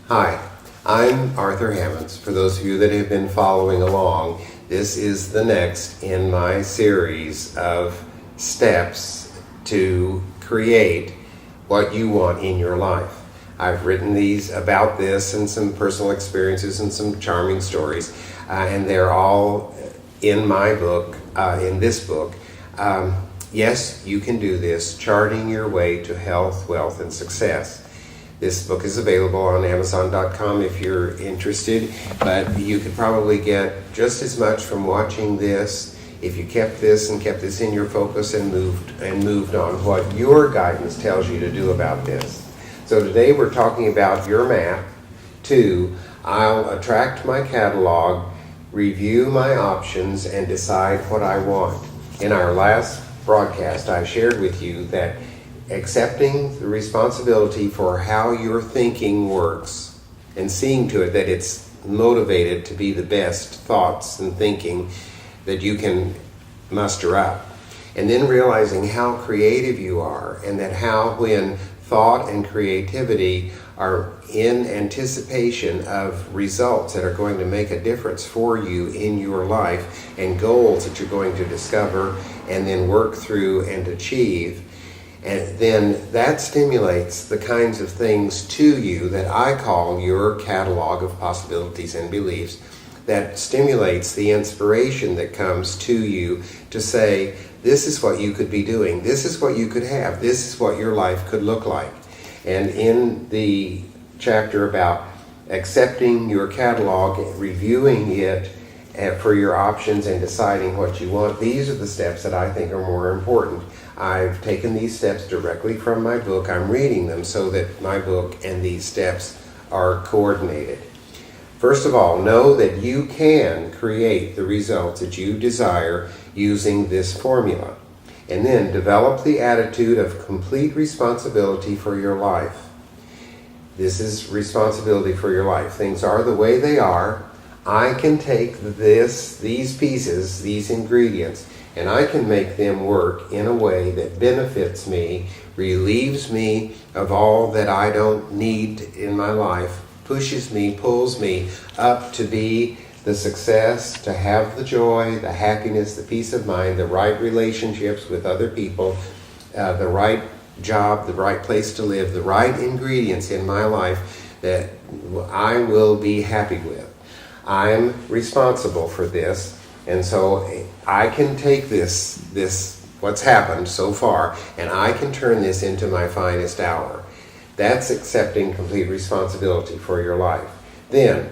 Hi, I'm Arthur Hammonds. For those of you that have been following along, this is the next in my series of steps to create what you want in your life. I've written these about this and some personal experiences and some charming stories, and they're all in my book, in this book. Yes, you can do this, Charting Your Way to Health, Wealth, and Success. This book is available on Amazon.com if you're interested, but you could probably get just as much from watching this if you kept this in your focus and moved on what your guidance tells you to do about this. So today we're talking about your map to I'll attract my catalog, review my options, and decide what I want. In our last broadcast, I shared with you that accepting the responsibility for how your thinking works and seeing to it that it's motivated to be the best thoughts and thinking that you can muster up. And then realizing how creative you are, and that how when thought and creativity are in anticipation of results that are going to make a difference for you in your life and goals that you're going to discover and then work through and achieve. And then that stimulates the kinds of things to you that I call your catalog of possibilities and beliefs, that stimulates the inspiration that comes to you to say, this is what you could be doing, this is what you could have, this is what your life could look like. And in the chapter about accepting your catalog, reviewing it for your options and deciding what you want, these are the steps that I think are more important. I've taken these steps directly from my book. I'm reading them so that my book and these steps are coordinated. First of all, know that you can create the results that you desire using this formula. And then develop the attitude of complete responsibility for your life. This is responsibility for your life. Things are the way they are. I can take these pieces, these ingredients, and I can make them work in a way that benefits me, relieves me of all that I don't need in my life, pushes me, pulls me up to be the success, to have the joy, the happiness, the peace of mind, the right relationships with other people, the right job, the right place to live, the right ingredients in my life that I will be happy with. I'm responsible for this, and so I can take this what's happened so far, and I can turn this into my finest hour. That's accepting complete responsibility for your life. Then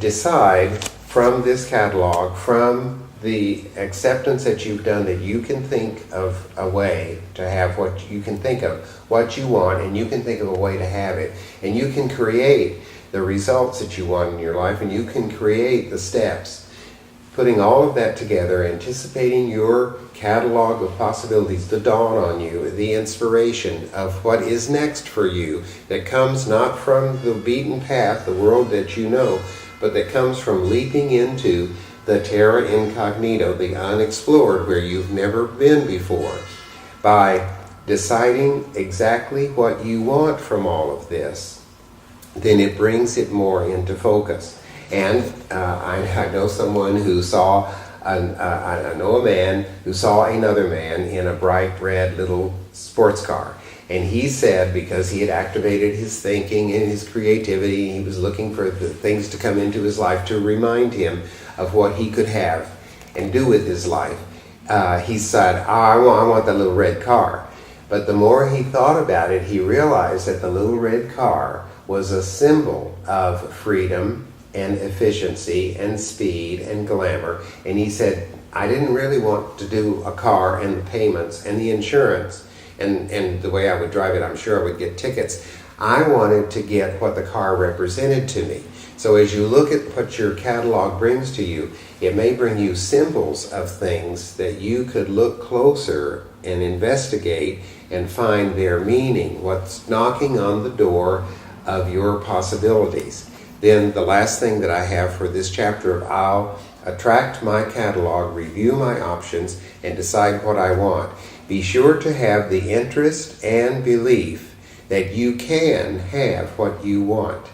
decide from this catalog, from the acceptance that you've done, that you can think of a way to have what you can think of, what you want, and you can think of a way to have it. And you can create the results that you want in your life, and you can create the steps. Putting all of that together, anticipating your catalog of possibilities to dawn on you, the inspiration of what is next for you, that comes not from the beaten path, the world that you know, but that comes from leaping into the terra incognito, the unexplored, where you've never been before. By deciding exactly what you want from all of this, then it brings it more into focus. And I know someone who saw, I know a man who saw another man in a bright red little sports car. And he said, because he had activated his thinking and his creativity, he was looking for the things to come into his life to remind him of what he could have and do with his life. He said, I want that little red car. But the more he thought about it, he realized that the little red car was a symbol of freedom and efficiency and speed and glamour. And he said, I didn't really want to do a car and the payments and the insurance and the way I would drive it, I'm sure I would get tickets. I wanted to get what the car represented to me. So as you look at what your catalog brings to you, it may bring you symbols of things that you could look closer and investigate and find their meaning, what's knocking on the door of your possibilities. Then the last thing that I have for this chapter of I'll attract my catalog, review my options, and decide what I want. Be sure to have the interest and belief that you can have what you want.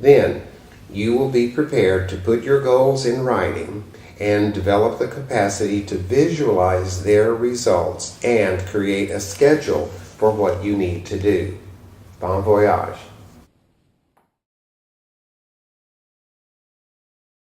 Then, you will be prepared to put your goals in writing and develop the capacity to visualize their results and create a schedule for what you need to do. Bon voyage.